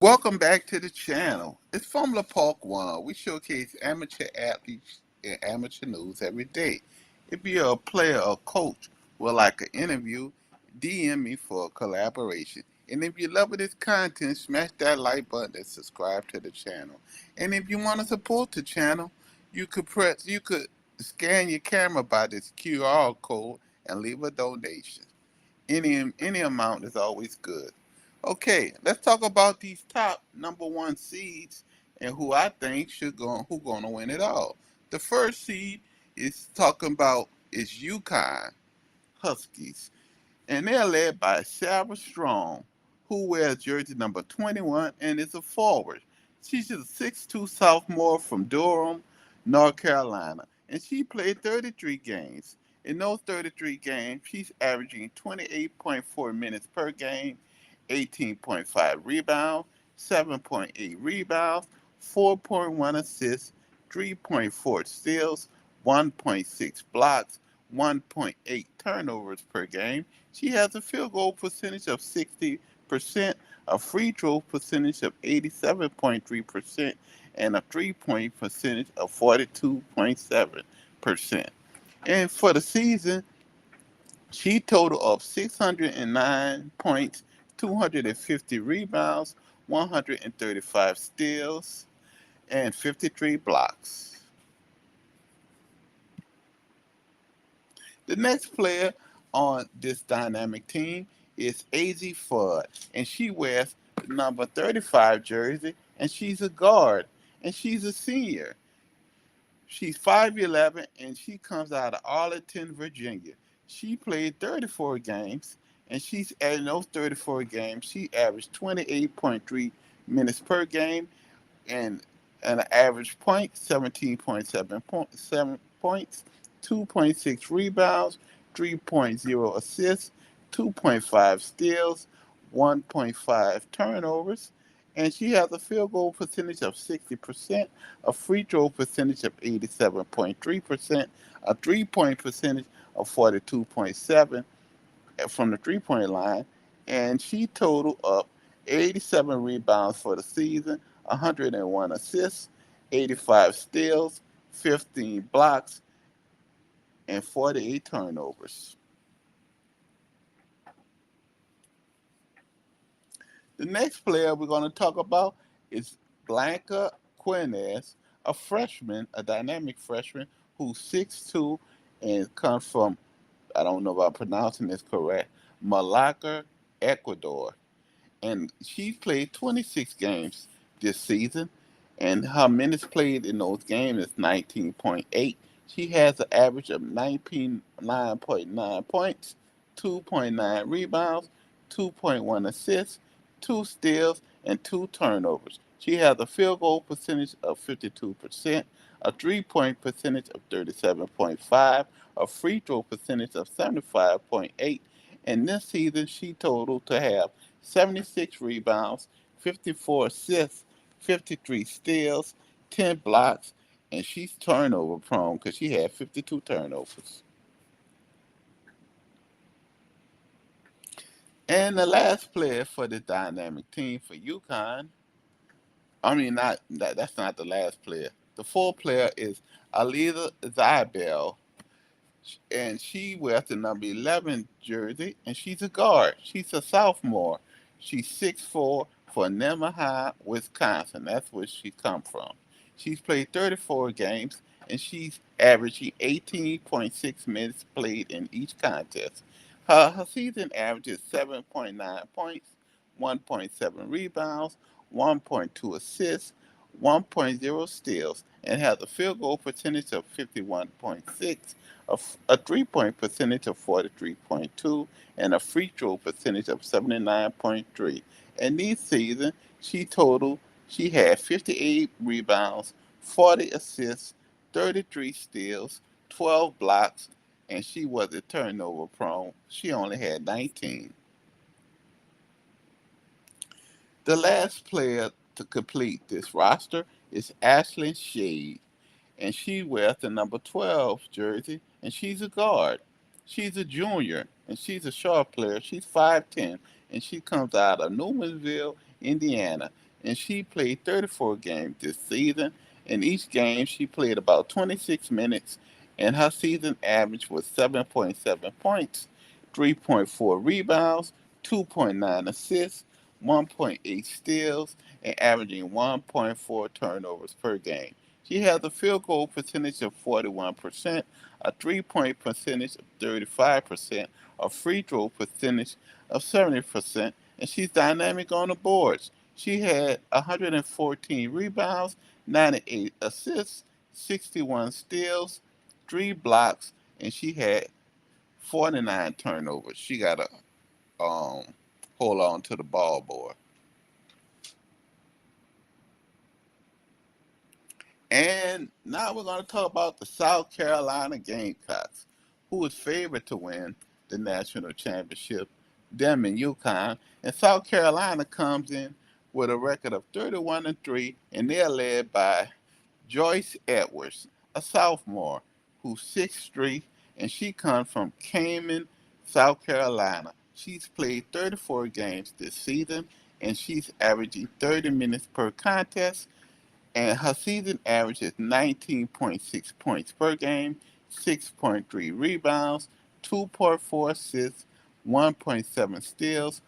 Welcome back to the channel. It's Formula Park One. We showcase amateur athletes and amateur news every day. If you're a player or coach would like an interview, DM me for a collaboration. And if you love this content, smash that like button and subscribe to the channel. And if you want to support the channel, you could scan your camera by this QR code and leave a donation. Any amount is always good. Okay, let's talk about these top number one seeds and who I think who gonna win it all. The first seed is talking about is UConn Huskies, and they're led by Sarah Strong, who wears jersey number 21 and is a forward. She's a 6'2 sophomore from Durham, North Carolina, and she played 33 games. In those 33 games, she's averaging 28.4 minutes per game, 18.5 rebounds, 7.8 rebounds, 4.1 assists, 3.4 steals, 1.6 blocks, 1.8 turnovers per game. She has a field goal percentage of 60%, a free throw percentage of 87.3%, and a three-point percentage of 42.7%. And for the season, she totaled of 609 points, 250 rebounds, 135 steals, and 53 blocks. The next player on this dynamic team is AZ Fudd, and she wears the number 35 jersey, and she's a guard, and she's a senior. She's 5'11", and she comes out of Arlington, Virginia. She played 34 games, and in those 34 games, she averaged 28.3 minutes per game, and an average point, 17.7 points, 2.6 rebounds, 3.0 assists, 2.5 steals, 1.5 turnovers, and she has a field goal percentage of 60%, a free throw percentage of 87.3%, a three-point percentage of 42.7 from the three-point line, and she totaled up 87 rebounds for the season, 101 assists, 85 steals, 15 blocks, and 48 turnovers. The next player we're going to talk about is Blanca Quinez, a freshman, a dynamic freshman who's 6'2" and comes from, I don't know if I'm pronouncing this correct, Malacca, Ecuador. And she's played 26 games this season, and her minutes played in those games is 19.8. She has an average of 19.9 points, 2.9 rebounds, 2.1 assists, 2 steals, and 2 turnovers. She has a field goal percentage of 52%, a three-point percentage of 37.5, a free throw percentage of 75.8, and this season she totaled to have 76 rebounds, 54 assists, 53 steals, 10 blocks, and she's turnover prone because she had 52 turnovers. And the last player for the dynamic team for UConn, I mean, that's not the last player. The fourth player is Alida Zybel, and she wears the number 11 jersey, and she's a guard. She's a sophomore. She's 6'4" for Nemaha, Wisconsin. That's where she come from. She's played 34 games, and she's averaging 18.6 minutes played in each contest. Her season average is 7.9 points, 1.7 rebounds, 1.2 assists, 1.0 steals, and has a field goal percentage of 51.6, a three-point percentage of 43.2, and a free throw percentage of 79.3. And this season, she had 58 rebounds, 40 assists, 33 steals, 12 blocks, and she wasn't turnover prone. She only had 19. The last player to complete this roster is Ashlyn Shade, and she wears the number 12 jersey, and she's a guard. She's a junior, and she's a sharp player. She's 5'10", and she comes out of Newmansville, Indiana, and she played 34 games this season. In each game, she played about 26 minutes, and her season average was 7.7 points, 3.4 rebounds, 2.9 assists, 1.8 steals, and averaging 1.4 turnovers per game. She has a field goal percentage of 41%, a three-point percentage of 35%, a free throw percentage of 70%, and she's dynamic on the boards. She had 114 rebounds, 98 assists, 61 steals, 3 blocks, and she had 49 turnovers. She got to um, hold on to the ball boy. And now we're going to talk about the South Carolina Gamecocks, who is favored to win the national championship. Them and UConn. And South Carolina comes in with a record of 31-3, and they're led by Joyce Edwards, a sophomore who's 6'3", and she comes from Cayman, South Carolina. She's played 34 games this season, and she's averaging 30 minutes per contest, and her season average is 19.6 points per game, 6.3 rebounds, 2.4 assists, 1.7 steals,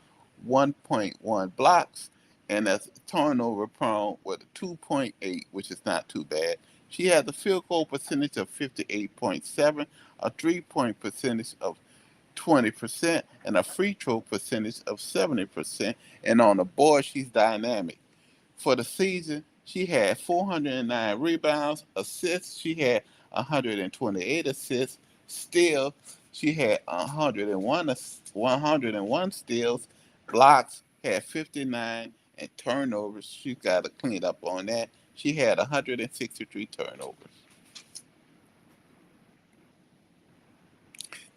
1.1 blocks, and that's turnover prone with a 2.8, which is not too bad. She has a field goal percentage of 58.7, a three-point percentage of 20%, and a free throw percentage of 70%. And on the board, she's dynamic. For the season, she had 409 rebounds, assists, she had 128 assists, steals, she had 101 steals, blocks, had 59, and turnovers, she got to clean up on that. She had 163 turnovers.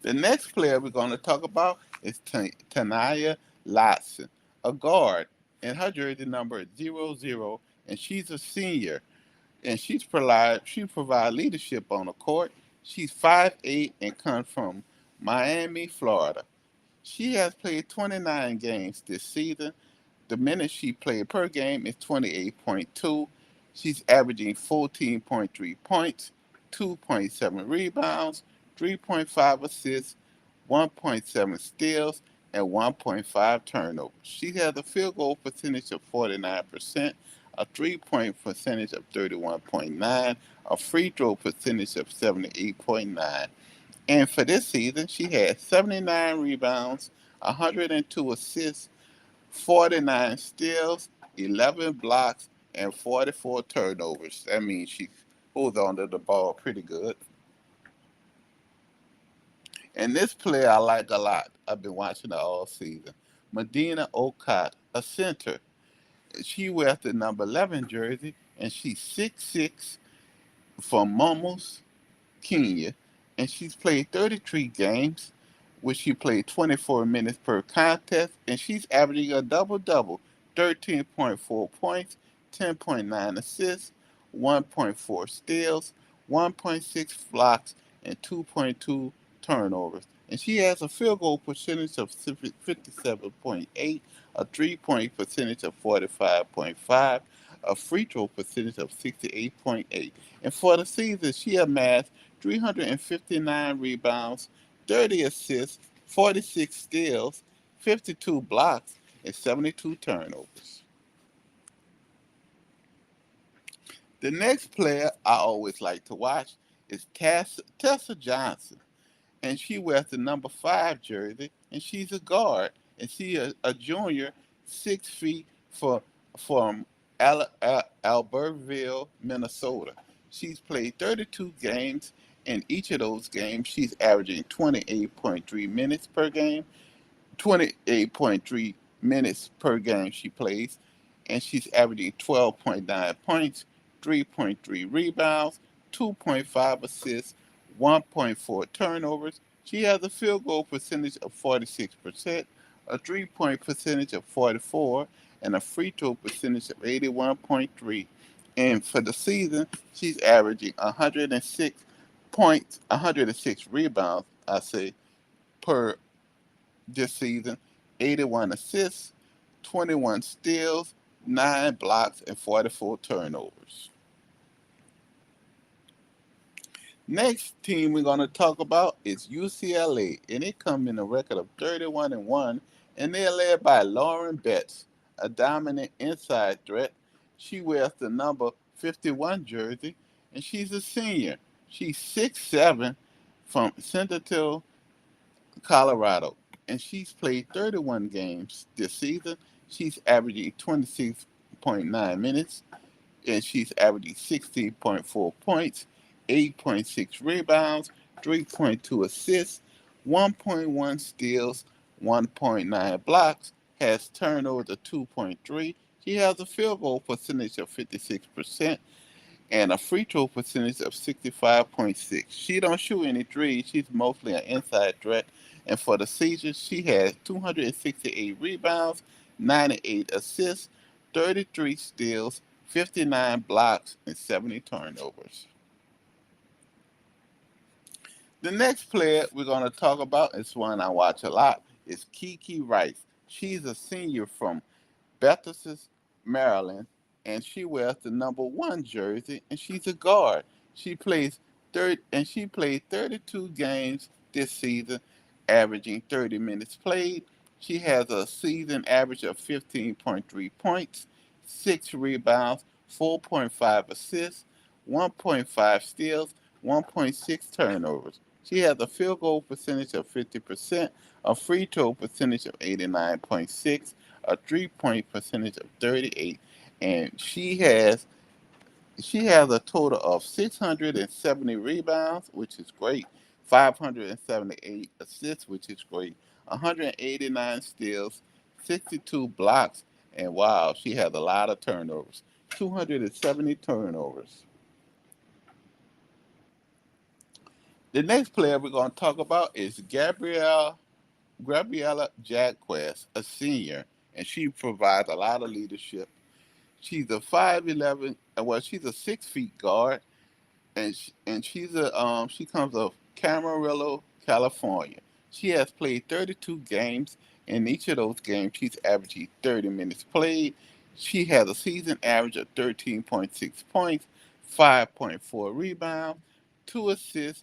The next player we're going to talk about is Tanaya Lotson, a guard, and her jersey number is 00, and she's a senior, and she provide leadership on the court. She's 5'8" and comes from Miami, Florida. She has played 29 games this season. The minutes she played per game is 28.2. She's averaging 14.3 points, 2.7 rebounds, 3.5 assists, 1.7 steals, and 1.5 turnovers. She has a field goal percentage of 49%, a three-point percentage of 31.9, a free throw percentage of 78.9. And for this season, she had 79 rebounds, 102 assists, 49 steals, 11 blocks, and 44 turnovers. That means she holds on to the ball pretty good. And this player I like a lot. I've been watching her all season. Medina Okot, a center. She wears the number 11 jersey, and she's 6'6", from Momos, Kenya, and she's played 33 games, which she played 24 minutes per contest, and she's averaging a double-double, 13.4 points, 10.9 assists, 1.4 steals, 1.6 blocks, and 2.2 turnovers. And she has a field goal percentage of 57.8, a three-point percentage of 45.5, a free throw percentage of 68.8. And for the season, she amassed 359 rebounds, 30 assists, 46 steals, 52 blocks, and 72 turnovers. The next player I always like to watch is Tessa Johnson, and she wears the number 5 jersey, and she's a guard, and she's a junior, 6 feet from Albertville, Minnesota. She's played 32 games. In each of those games, she's averaging 28.3 minutes per game, 28.3 minutes per game she plays, and she's averaging 12.9 points, 3.3 rebounds, 2.5 assists, 1.4 turnovers. She has a field goal percentage of 46%, a three-point percentage of 44, and a free throw percentage of 81.3. And for the season, she's averaging 106 points, 106 rebounds, I say, per this season, 81 assists, 21 steals, 9 blocks, and 44 turnovers. Next team we're going to talk about is UCLA, and they come in a record of 31-1, and they're led by Lauren Betts, a dominant inside threat. She wears the number 51 jersey, and she's a senior. She's 6'7", from Centerville, Colorado, and she's played 31 games this season. She's averaging 26.9 minutes, and she's averaging 16.4 points, 8.6 rebounds, 3.2 assists, 1.1 steals, 1.9 blocks, has turnovers of 2.3. She has a field goal percentage of 56% and a free throw percentage of 65.6. She don't shoot any threes. She's mostly an inside threat. And for the season, she has 268 rebounds, 98 assists, 33 steals, 59 blocks, and 70 turnovers. The next player we're going to talk about is one I watch a lot. Is Kiki Rice. She's a senior from Bethesda, Maryland, and she wears the number 1 jersey, and she's a guard. She played 32 games this season, averaging 30 minutes played. She has a season average of 15.3 points, 6 rebounds, 4.5 assists, 1.5 steals, 1.6 turnovers. She has a field goal percentage of 50%, a free throw percentage of 89.6, a 3-point percentage of 38, and she has a total of 670 rebounds, which is great, 578 assists, which is great, 189 steals, 62 blocks, and wow, she has a lot of turnovers, 270 turnovers. The next player we're going to talk about is Gabriella Jacquez, a senior, and she provides a lot of leadership. She's a 5'11", well, she's a 6 feet guard, and she comes of Camarillo, California. She has played 32 games. In each of those games, she's averaging 30 minutes played. She has a season average of 13.6 points, 5.4 rebounds, 2 assists,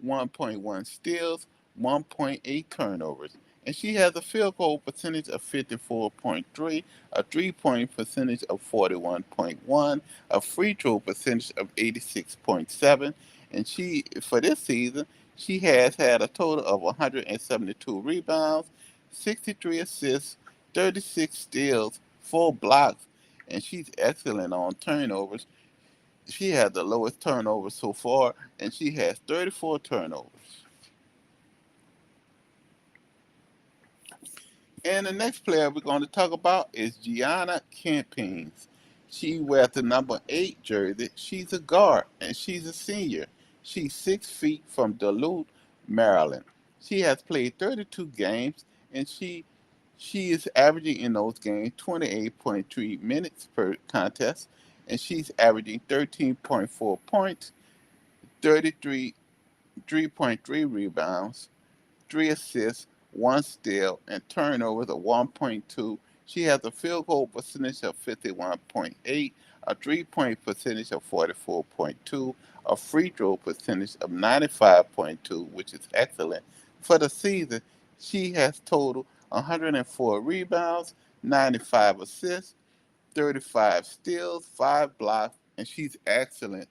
1.1 steals, 1.8 turnovers. And she has a field goal percentage of 54.3, a 3-point percentage of 41.1, a free throw percentage of 86.7, and for this season, she has had a total of 172 rebounds, 63 assists, 36 steals, 4 blocks, and she's excellent on turnovers. She had the lowest turnovers so far, and she has 34 turnovers. And the next player we're going to talk about is Gianna Campings. She wears the number 8 jersey. She's a guard, and she's a senior. She's 6 feet from Duluth, Maryland. She has played 32 games, and she is averaging in those games 28.3 minutes per contest, and she's averaging 13.4 points, 33 3.3 rebounds, 3 assists, 1 steal, and turnovers of 1.2. She has a field goal percentage of 51.8, a 3-point percentage of 44.2, a free throw percentage of 95.2, which is excellent. For the season, she has totaled 104 rebounds, 95 assists, 35 steals, 5 blocks, and she's excellent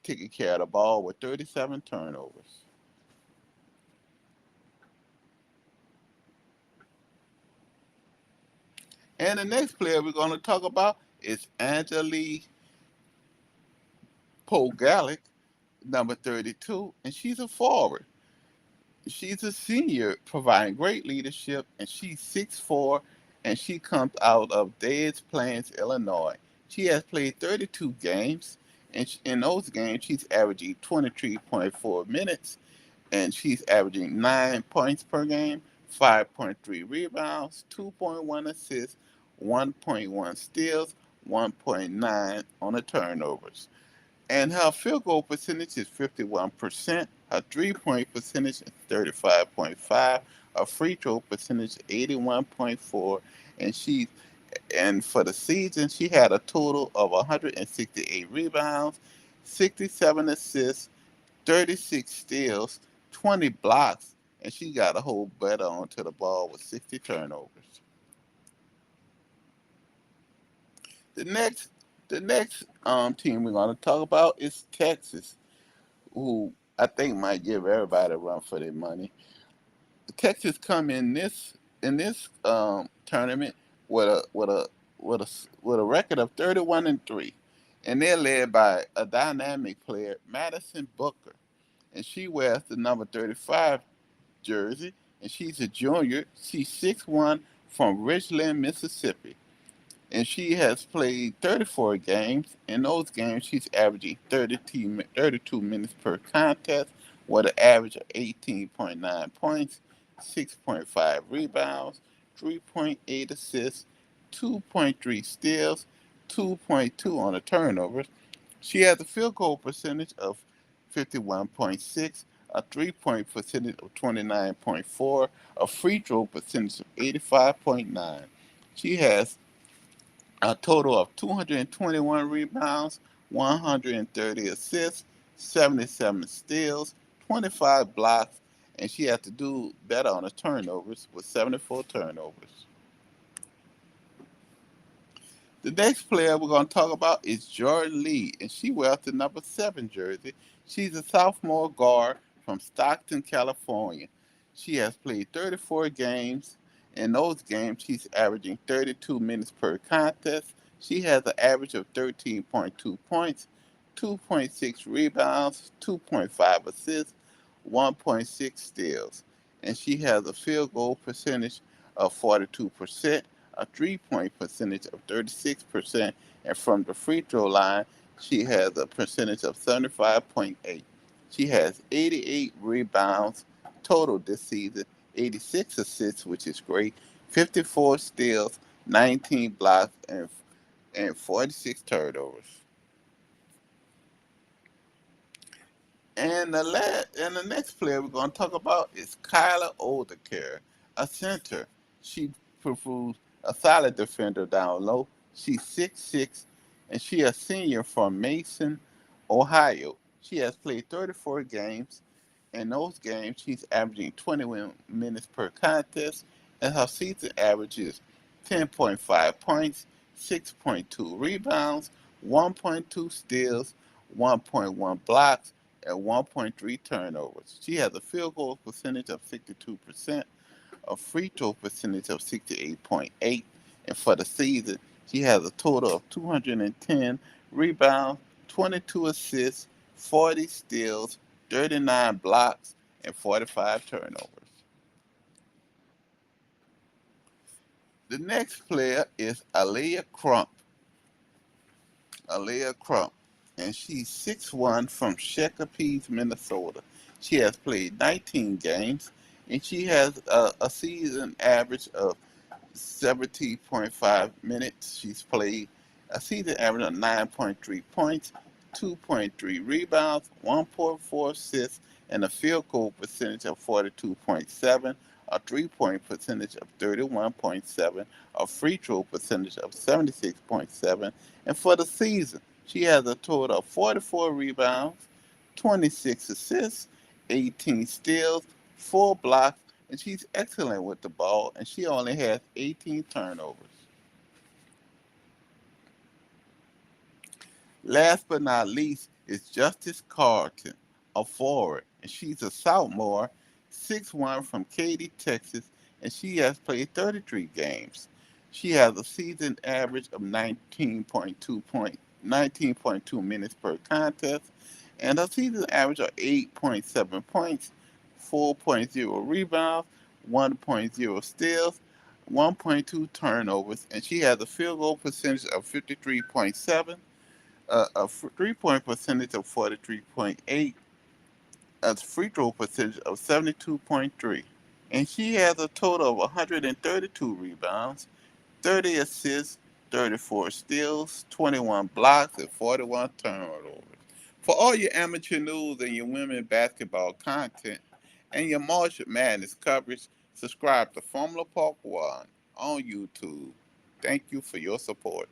taking care of the ball with 37 turnovers. And the next player we're going to talk about is Angelique Pogalic, number 32, and she's a forward. She's a senior providing great leadership, and she's 6'4", and she comes out of Des Plaines, Illinois. She has played 32 games, and in those games, she's averaging 23.4 minutes, and she's averaging 9 points per game, 5.3 rebounds, 2.1 assists, 1.1 steals, 1.9 on the turnovers. And her field goal percentage is 51%, her 3-point percentage is 35.5, a free throw percentage 81.4, and for the season she had a total of 168 rebounds, 67 assists, 36 steals, 20 blocks, and she got a whole better onto the ball with 60 turnovers. The next the next team we're going to talk about is Texas, who I think might give everybody a run for their money. Texas come in this tournament with a record of 31-3, and they're led by a dynamic player, Madison Booker, and she wears the number 35 jersey, and she's a junior. She's 6'1", from Richland, Mississippi, and she has played 34 games. In those games, she's averaging 32 minutes per contest with an average of 18.9 points, 6.5 rebounds, 3.8 assists, 2.3 steals, 2.2 on the turnovers. She has a field goal percentage of 51.6, a three-point percentage of 29.4, a free throw percentage of 85.9. She has a total of 221 rebounds, 130 assists, 77 steals, 25 blocks, and she had to do better on the turnovers with 74 turnovers. The next player we're going to talk about is Jordan Lee, and she wears the number 7 jersey. She's a sophomore guard from Stockton, California. She has played 34 games. In those games, she's averaging 32 minutes per contest. She has an average of 13.2 points, 2.6 rebounds, 2.5 assists, 1.6 steals, and she has a field goal percentage of 42%, a three-point percentage of 36%, and from the free throw line, she has a percentage of 75.8. She has 88 rebounds total this season, 86 assists, which is great, 54 steals, 19 blocks, and 46 turnovers. And the next player we're going to talk about is Kyla Oldercare, a center. She proves a solid defender down low. She's 6'6", and she a senior from Mason, Ohio. She has played 34 games. In those games, she's averaging 21 minutes per contest, and her season average is 10.5 points, 6.2 rebounds, 1.2 steals, 1.1 blocks, and 1.3 turnovers. She has a field goal percentage of 62%, a free throw percentage of 68.8, and for the season, she has a total of 210 rebounds, 22 assists, 40 steals, 39 blocks, and 45 turnovers. The next player is Alea Crump, and she's 6'1", from Shakopee, Minnesota. She has played 19 games, and she has a season average of 70.5 minutes. She's played a season average of 9.3 points, 2.3 rebounds, 1.4 assists, and a field goal percentage of 42.7, a three-point percentage of 31.7, a free throw percentage of 76.7, and for the season, she has a total of 44 rebounds, 26 assists, 18 steals, 4 blocks, and she's excellent with the ball, and she only has 18 turnovers. Last but not least is Justice Carlton, a forward, and she's a sophomore, 6'1", from Katy, Texas, and she has played 33 games. She has a season average of 19.2 minutes per contest, and her season average of 8.7 points, 4.0 rebounds, 1.0 steals, 1.2 turnovers, and she has a field goal percentage of 53.7, a three-point percentage of 43.8, a free throw percentage of 72.3. And she has a total of 132 rebounds, 30 assists, 34 steals, 21 blocks, and 41 turnovers. For all your amateur news and your women basketball content and your March Madness coverage, Subscribe to Formula Park 1 on YouTube. Thank you for your support.